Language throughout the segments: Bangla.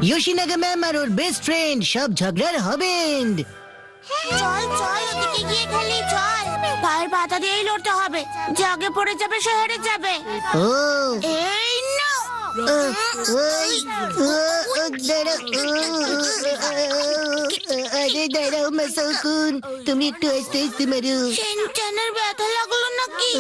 ইয়োশিনাগা ম্যাম আর ওর বেস্ট ফ্রেন্ড সব ঝগড়ার হবেন। চল চল ওদিকে গিয়ে খেলি চল। পায়ের পাতা দিয়েই লড়তে হবে, যে আগে পড়ে যাবে সে হেরে যাবে। ও এই না আরে দাঁড়াও মাসাকুন, তুমি একটু আস্তে আস্তে মারো। শিনচানের ব্যথা লাগলো নাকি?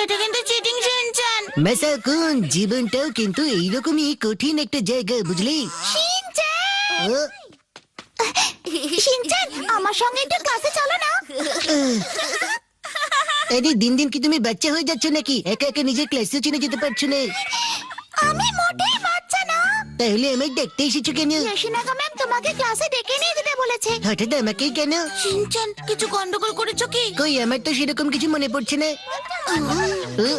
এটা কিন্তু চিটিং শিনচান। মাসাকুন, জীবনটাও কিন্তু এইরকমই কঠিন একটা জায়গা, বুঝলি? শিনচান ও, শিনচান আমার সঙ্গে একটু ক্লাসে চলো না। আরে দিন দিন কি তুমি বাচ্চা হয়ে যাচ্ছ নাকি? একা একা নিজের ক্লাসে চিনে যেতে পারছো না? আমি মোটেই বাচ্চা না। তাহলে আমায় দেখতে এসেছো কেন? ইয়োশিনাগা ম্যাম তোমাকে ক্লাসে ডেকে নিয়ে যেতে বলেছে। হঠাৎ আমাকেই কেন? শিনচান কিছু গন্ডগোল করেছো কি? কই, আমার তো সেরকম কিছু মনে পড়ছে না।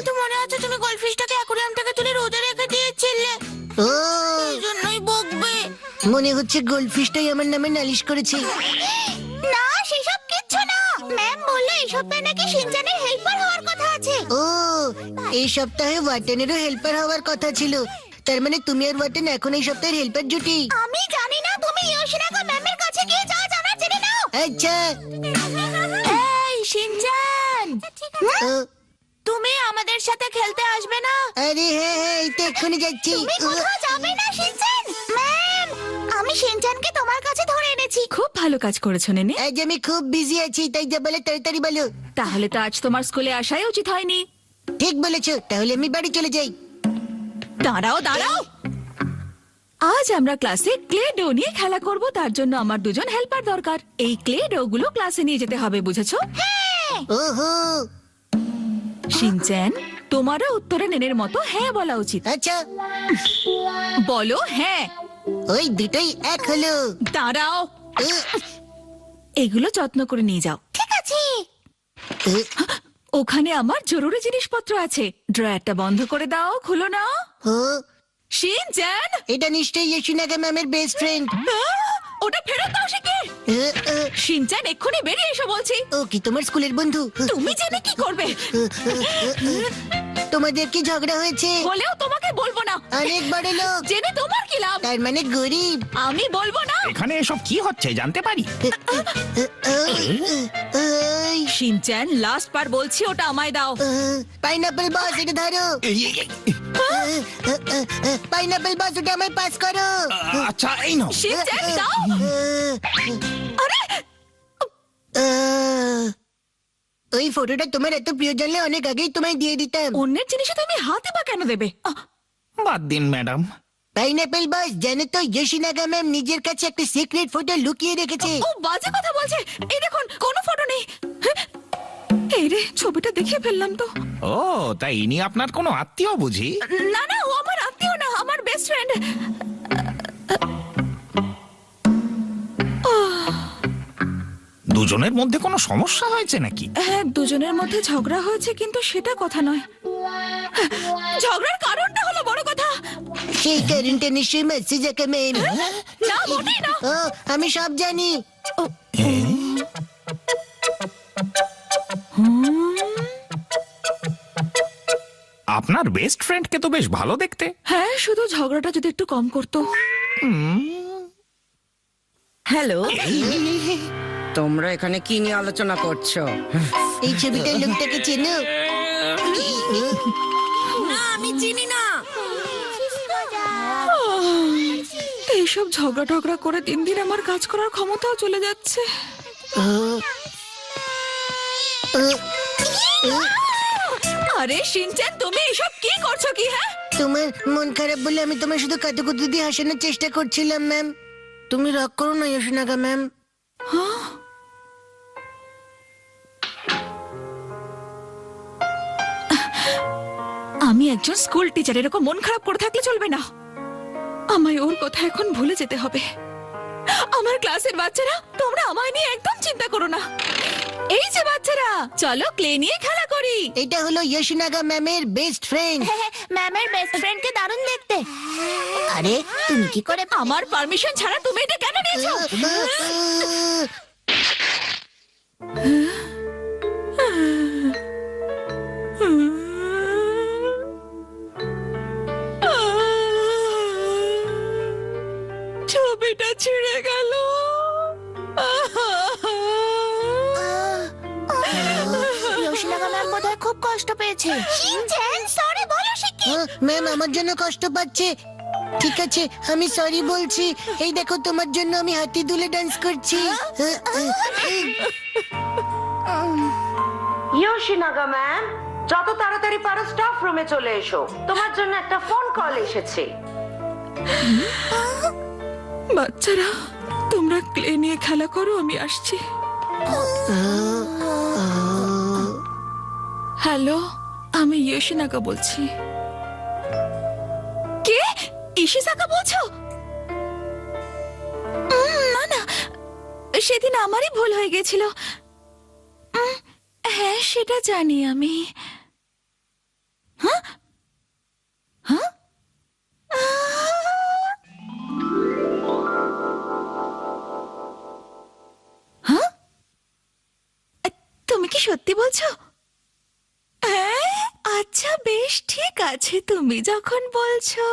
তো মনে আছে তুমি গোল্ডফিশটাকে অ্যাকোরিয়াম থেকে তুলে রোদে রেখে দিয়েছিলে, ও, এই জন্যই বকবে। মনে হচ্ছে গোল্ডফিশটাই আমার নামে নালিশ করেছে। না সেসব কিচ্ছু না, ম্যাম বললো এই সপ্তাহে নাকি শিনচানের হেল্পার হওয়ার কথা আছে। ও, এই সপ্তাহে ওয়াটনেরও হেল্পার হওয়ার কথা ছিল। তার মানে তুমি আর ওয়াটন এখন এই সপ্তাহের হেল্পার জুটি। আমি জানি না, তুমি ইয়োশিনাগা ম্যামের কাছে গিয়ে যা জানার জেনে নাও। আচ্ছা। এই শিনচান, ও, তুমি আমাদের সাথে খেলতে আসবে না? আরে হ্যাঁ হ্যাঁ, এই তো এক্ষুনি যাচ্ছি। তুমি কোথাও যাবে না শিনচান? ম্যাম, আমি শিনচানকে তোমার কাছে ধরে এনেছি। খুব ভালো কাজ করেছো নেনে। আজ আমি খুব বিজি আছি, তাই যা বলে তাড়াতাড়ি বলো। তাহলে তো আজ তোমার স্কুলে আসাই উচিত হয়নি। ঠিক বলেছো, তাহলে আমি বাড়ি চলে যাই। দাঁড়াও দাঁড়াও, আজ আমরা ক্লাসে ক্লে ডো নিয়ে খেলা করব, তার জন্য আমার দুজন হেল্পার দরকার। এই ক্লে ডো গুলো ক্লাসে নিয়ে যেতে হবে, বুঝেছো? ওহো, শিনচ্যান, তোমারও উত্তরে নেনের মতো হ্যাঁ বলা উচিত। আচ্ছা, বলো হ্যাঁ। ওই দুটোই এক হলো। দাঁড়াও, উ, এগুলো যত্ন করে নিয়ে যাও। ঠিক আছে। উ, ওখানে আমার জরুরি জিনিসপত্র আছে, ড্রয়ারটা বন্ধ করে দাও, খুলো না। ও, শিনচ্যান, এটা নিশ্চয়ই ইয়োশিনাগা ম্যামের বেস্ট ফ্রেন্ড। ওটা ফেরত দাও শিকে। শিনচ্যান, এক্ষুনি বেরিয়ে এসো বলছি। ও কি তোমার স্কুলের বন্ধু? তুমি জেনে কি করবে? তোমাদের কি ঝগড়া হয়েছে? বলেও তোমাকে বলবো না। অনেক বড় লোক, জেনে তোমার কি লাভ? তার মানে গরিব। আমি বলবো না। এখানে এসব কি হচ্ছে জানতে পারি? শিনচ্যান, লাস্ট বার বলছি, ওটা আমায় দাও। পাইনাপেল বস, এটা ধরো। পাইনাপেল বস, ওটা আমায় পাস করো। আচ্ছা, এই নাও। শিনচ্যান, দাও। আরে, ওই ফটোটা তোমার এত প্রিয় জানলে অনেক আগেই তোমায় দিয়ে দিতাম। অন্যের জিনিসে তুমি হাতে বা কেন দেবে? বাদ দিন ম্যাডাম। পাইনাপেল বস, জানো তো ইয়োশিনাগা ম্যাম নিজের কাছে একটা সিক্রেট ফটো লুকিয়ে রেখেছে। ও বাজে কথা বলছে। এই দেখুন, কোনো ফটো নেই। এই রে, ছবিটা দেখিয়ে ফেললাম তো। ও, তাই ইনি আপনার কোনো আত্মীয় বুঝি? না না, ও আমার আত্মীয় না, আমার বেস্ট ফ্রেন্ড। দুজনের মধ্যে কোনো সমস্যা হয়েছে নাকি? হ্যাঁ, দুজনের মধ্যে ঝগড়া হয়েছে, কিন্তু সেটা কথা নয়। ঝগড়ার কারণটা হলো বড় কথা। সেই কারণটা নিশ্চয়ই মাসুজাকা ম্যাম। না, মোটেই না। ও, আমি সব জানি। আপনার বেস্ট ফ্রেন্ডকে তো বেশ ভালো দেখতে। হ্যাঁ, শুধু ঝগড়াটা যদি একটু কম করতো। হ্যালো, তোমরা এখানে কি নিয়ে আলোচনা করছো? এই ছবিটার লোকটাকে চেনো? না, আমি চিনি না। এইসব ঝগড়া টগড়া করে দিন দিন আমার কাজ করার ক্ষমতাও চলে যাচ্ছে। আরে শিনচ্যান, তুমি এসব কি করছো কি? হ্যাঁ, তোমার মন খারাপ বলে আমি তোমার শুধু কাতুকুতু দিয়ে হাসানোর চেষ্টা করছিলাম ম্যাম। তুমি রাগ করো না ইয়োশিনাগা ম্যাম। আমি একজন স্কুল টিচার, এরকম মন খারাপ করে থাকলে চলবে না। আমায় ওর কথা এখন ভুলে যেতে হবে। আমার ক্লাসের বাচ্চারা, তোমরা আমায় নিয়ে একদম চিন্তা করো না। এই যে বাচ্চারা, চলো ক্লে নিয়ে খেলা করি। এটা হলো ইয়োশিনাগা ম্যামের বেস্ট ফ্রেন্ড। ম্যামের বেস্ট ফ্রেন্ডকে দারুণ দেখতে। আরে তুমি কি করে? আমার পারমিশন ছাড়া তুমি এটা কেন নিয়েছো? ছিঁড়ে গেল। ইয়োশিনাগা ম্যাম বোধহয় খুব কষ্ট পেয়েছে। শিনচেন সরি বলো শিকি। ম্যাম আমার জন্য কষ্ট পাচ্ছে। ঠিক আছে আমি সরি বলছি। এই দেখো তোমার জন্য আমি হাতি দুলে ডান্স করছি। ইয়োশিনাগা ম্যাম, যত তাড়াতাড়ি পারো স্টাফ রুমে চলে এসো, তোমার জন্য একটা ফোন কল এসেছে। বাচ্চারা তোমরা ক্লে নিয়ে খেলা করো, আমি আসছি। হ্যালো, আমি ইয়োশিনাগা বলছি। কে? ইশিজাকা বলছো? না না, সেদিন আমারই ভুল হয়ে গেছিল। হ্যাঁ সেটা জানি আমি। হ্যাঁ হ্যাঁ হ্যাঁ, তুমি কি সত্যি বলছো? হ্যাঁ আচ্ছা বেশ ঠিক আছে, তুমি যখন বলছো।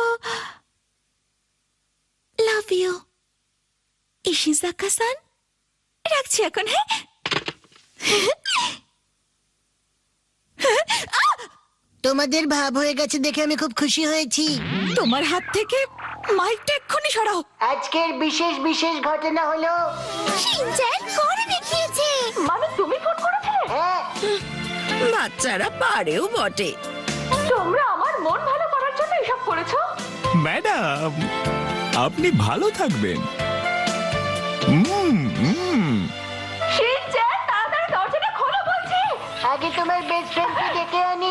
Love you Ishizaka-san. রাখছি এখন। হ্যাঁ তোমাদের ভাব হয়ে গেছে দেখে আমি খুব খুশি হয়েছি। তোমার হাত থেকে মাইকটা এক্ষুনি সরাও। আজকের বিশেষ বিশেষ ঘটনা হলো শিনচেন করে দেখিয়েছে। মানে তুমি ফোন করেছিলে? হ্যাঁ বাচ্চারা পারেও বটে। তোমরা আমার মন ভালো করার জন্য এসব করেছো? ম্যাডাম আপনি ভালো থাকবেন। শিনচেন তাড়াতাড়ি দরজাটা খোলো বলছি। আগে তোমার বেস্ট ফ্রেন্ডকে ডেকে আনি।